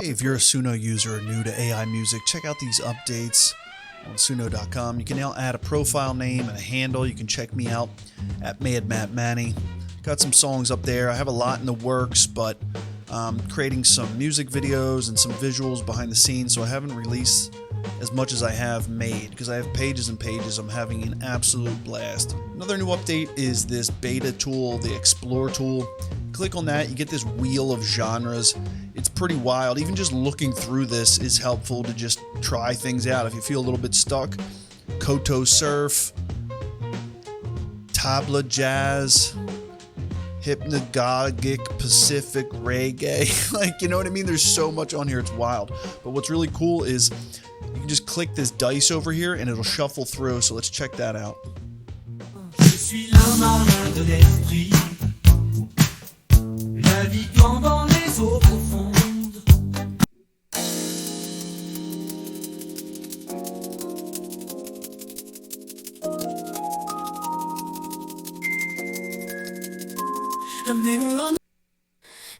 Hey, if you're a Suno user or new to AI music, check out these updates on Suno.com. You can now add a profile name and a handle. You can check me out at MadMattManny. Got some songs up there. I have a lot in the works, but creating some music videos and some visuals behind the scenes, so I haven't released as much as I have made because I have pages and pages. I'm having an absolute blast. Another new update is this beta tool, the Explore tool. Click on that, you get this wheel of genres. It's pretty wild. Even just looking through this is helpful to just try things out. If you feel a little bit stuck, Koto Surf, Tabla Jazz, Hypnagogic Pacific Reggae. Like, you know what I mean? There's so much on here, it's wild. But what's really cool is you can just click this dice over here and it'll shuffle through, so let's check that out.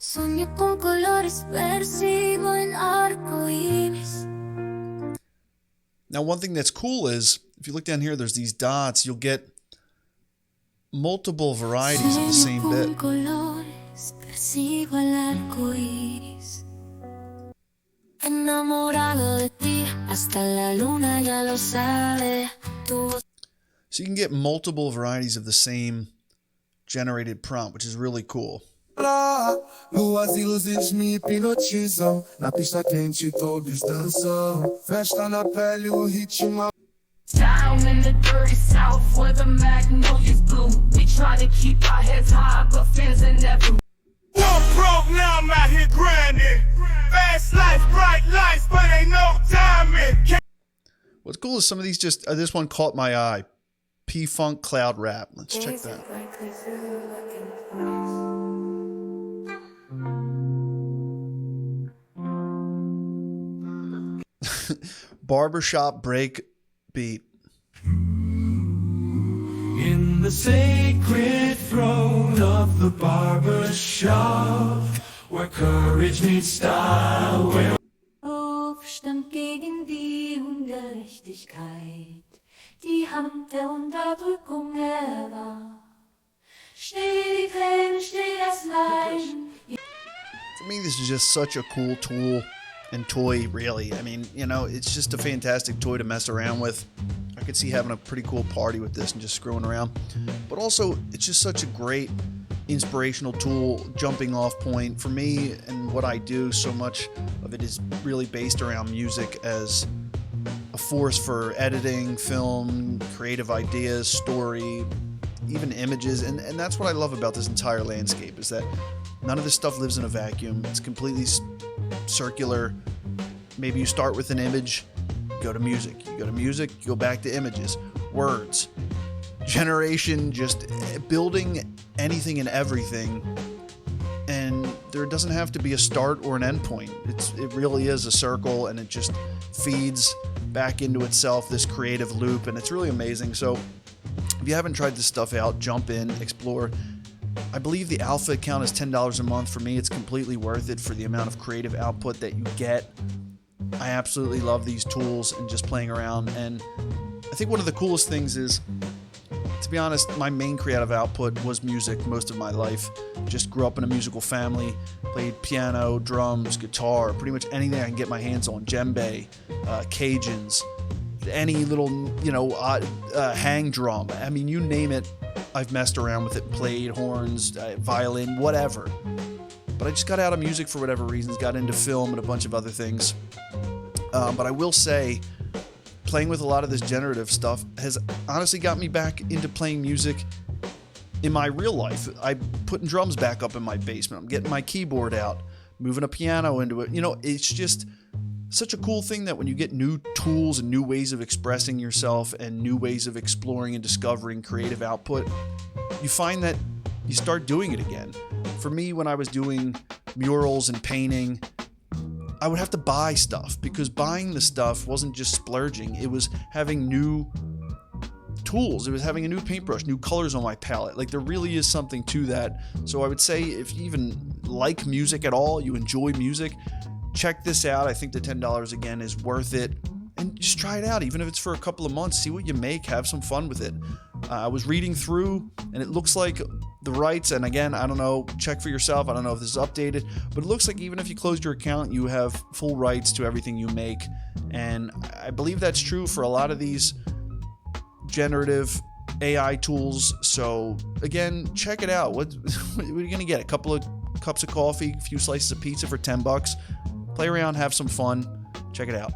Sueño con colores, percibo en arco iris. Now, one thing that's cool is, if you look down here, there's these dots. You'll get multiple varieties of the same bit. Colores, percibo el arco iris. Enamorado de ti, hasta la luna ya lo sabe. So you can get multiple varieties of the same generated prompt, which is really cool. Luas e luzes me hipnotizam. Na pista quente todos dançam. Festa na pele, o ritmo. Down in the dirty south where the magnolias bloom. We try to keep our heads high, but fears are never. One broke, now I'm out here grinding. Fast life, bright lights, but ain't no timing. What's cool is some of these just, this one caught my eye. P-Funk Cloud Rap. Let's check that. Barbershop break beat. In the sacred throne of the barbershop, where courage meets style, where Aufstand gegen die Ungerechtigkeit, die Hand der Unterdrückung erwarb. Steh die Tränen, steh das Leiden. For me, this is just such a cool tool and toy, really. I mean, you know, it's just a fantastic toy to mess around with. I could see having a pretty cool party with this and just screwing around. But also, it's just such a great inspirational tool, jumping off point for me, and what I do. So much of it is really based around music as a force for editing, film, creative ideas, story, even images. And that's what I love about this entire landscape, is that none of this stuff lives in a vacuum. It's completely circular. Maybe you start with an image, go to music. You go to music, you go back to images, words, generation, just building anything and everything. And there doesn't have to be a start or an end point. It really is a circle, and it just feeds back into itself, this creative loop, and it's really amazing. So if you haven't tried this stuff out, jump in, explore. I believe the alpha account is $10 a month. For me, it's completely worth it for the amount of creative output that you get. I absolutely love these tools and just playing around. And I think one of the coolest things is, to be honest, my main creative output was music most of my life. Just grew up in a musical family, played piano, drums, guitar, pretty much anything I can get my hands on. Djembe, Cajuns, any little, you know, hang drum. I mean, you name it, I've messed around with it, played horns, violin, whatever. But I just got out of music for whatever reasons, got into film and a bunch of other things. But I will say, playing with a lot of this generative stuff has honestly got me back into playing music in my real life. I'm putting drums back up in my basement. I'm getting my keyboard out, moving a piano into it. You know, it's just such a cool thing that when you get new tools and new ways of expressing yourself and new ways of exploring and discovering creative output, you find that you start doing it again. For me, when I was doing murals and painting, I would have to buy stuff, because buying the stuff wasn't just splurging. It was having new tools. It was having a new paintbrush, new colors on my palette. Like, there really is something to that. So I would say, if you even like music at all, you enjoy music, check this out. I think the $10 again is worth it. And just try it out, even if it's for a couple of months. See what you make, have some fun with it. I was reading through, and it looks like the rights, and again, I don't know, check for yourself. I don't know if this is updated, but it looks like even if you closed your account, you have full rights to everything you make. And I believe that's true for a lot of these generative AI tools. So again, check it out. What are you going to get? A couple of cups of coffee, a few slices of pizza for $10. Play around, have some fun. Check it out.